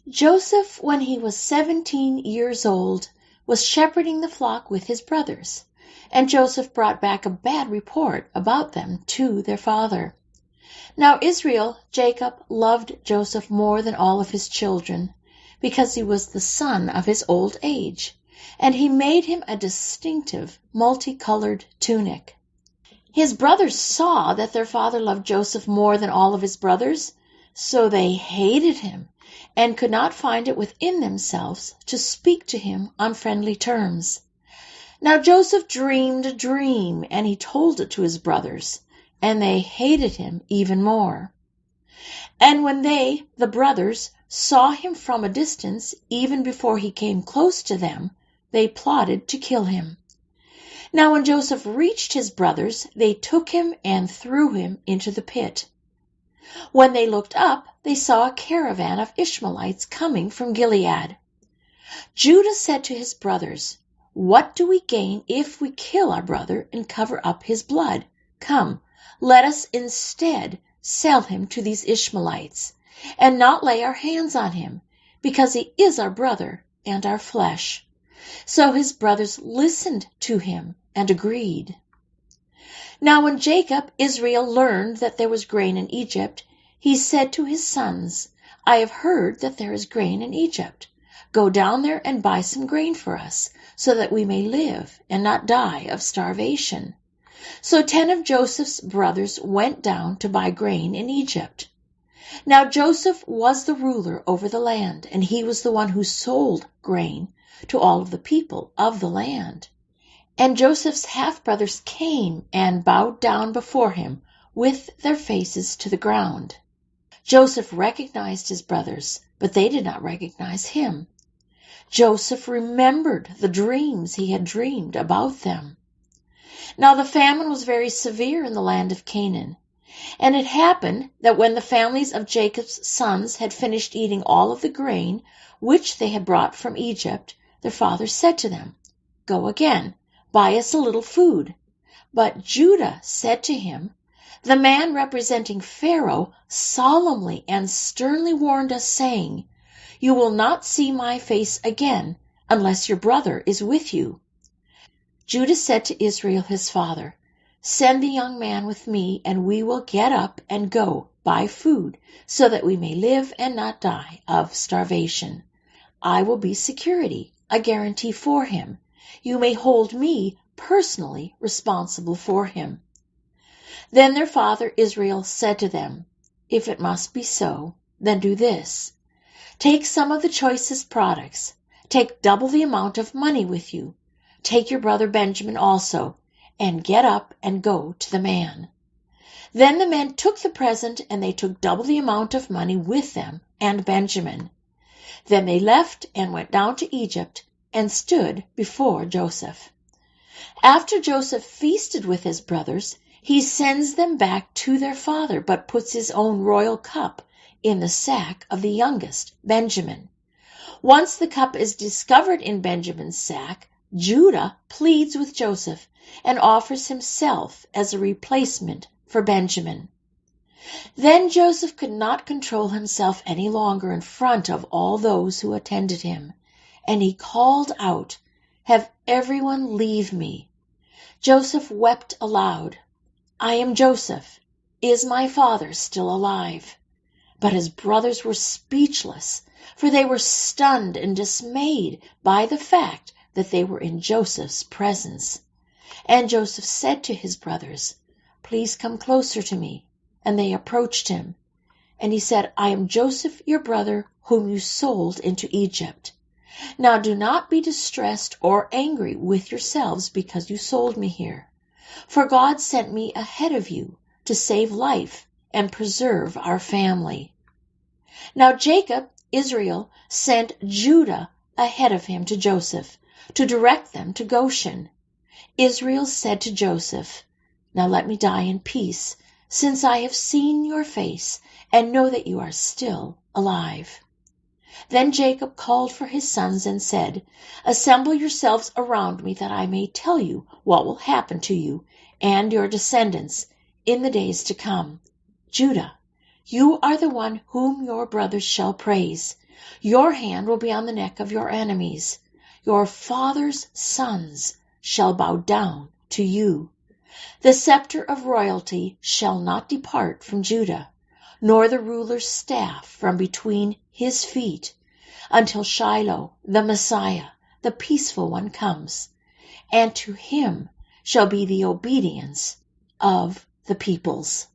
Joseph, when he was 17 years old, was shepherding the flock with his brothers, and Joseph brought back a bad report about them to their father. Now Israel, Jacob, loved Joseph more than all of his children, because he was the son of his old age, and he made him a distinctive, multicolored tunic. His brothers saw that their father loved Joseph more than all of his brothers, so they hated him and could not find it within themselves to speak to him on friendly terms. Now Joseph dreamed a dream, and he told it to his brothers, and they hated him even more. And when they, the brothers, saw him from a distance, even before he came close to them, they plotted to kill him. Now when Joseph reached his brothers, they took him and threw him into the pit. When they looked up, they saw a caravan of Ishmaelites coming from Gilead. Judah said to his brothers, "What do we gain if we kill our brother and cover up his blood? Come, let us instead sell him to these Ishmaelites, and not lay our hands on him, because he is our brother and our flesh." So his brothers listened to him and agreed. Now when Jacob, Israel, learned that there was grain in Egypt, he said to his sons, "I have heard that there is grain in Egypt. Go down there and buy some grain for us, so that we may live and not die of starvation." So 10 of Joseph's brothers went down to buy grain in Egypt. Now Joseph was the ruler over the land, and he was the one who sold grain to all of the people of the land. And Joseph's half-brothers came and bowed down before him with their faces to the ground. Joseph recognized his brothers, but they did not recognize him. Joseph remembered the dreams he had dreamed about them. Now the famine was very severe in the land of Canaan. And it happened that when the families of Jacob's sons had finished eating all of the grain which they had brought from Egypt, their father said to them, "Go again, buy us a little food." But Judah said to him, "The man representing Pharaoh solemnly and sternly warned us, saying, 'You will not see my face again unless your brother is with you.'" Judah said to Israel his father, "Send the young man with me, and we will get up and go buy food, so that we may live and not die of starvation. I will be security, a guarantee for him. You may hold me personally responsible for him." Then their father Israel said to them, "If it must be so, then do this. Take some of the choicest products. Take double the amount of money with you. Take your brother Benjamin also, and get up and go to the man." Then the men took the present, and they took double the amount of money with them and Benjamin. Then they left and went down to Egypt and stood before Joseph. After Joseph feasted with his brothers, he sends them back to their father, but puts his own royal cup in the sack of the youngest, Benjamin. Once the cup is discovered in Benjamin's sack, Judah pleads with Joseph and offers himself as a replacement for Benjamin. Then Joseph could not control himself any longer in front of all those who attended him, and he called out, "Have everyone leave me." Joseph wept aloud. "I am Joseph. Is my father still alive?" But his brothers were speechless, for they were stunned and dismayed by the fact that they were in Joseph's presence. And Joseph said to his brothers, "Please come closer to me." And they approached him. And he said, "I am Joseph, your brother, whom you sold into Egypt. Now do not be distressed or angry with yourselves because you sold me here. For God sent me ahead of you to save life and preserve our family." Now Jacob, Israel, sent Judah ahead of him to Joseph to direct them to Goshen. Israel said to Joseph, "Now let me die in peace, since I have seen your face and know that you are still alive." Then Jacob called for his sons and said, "Assemble yourselves around me, that I may tell you what will happen to you and your descendants in the days to come. Judah, you are the one whom your brothers shall praise. Your hand will be on the neck of your enemies. Your father's sons shall bow down to you. The scepter of royalty shall not depart from Judah, nor the ruler's staff from between his feet, until Shiloh, the Messiah, the peaceful one, comes, and to him shall be the obedience of the peoples.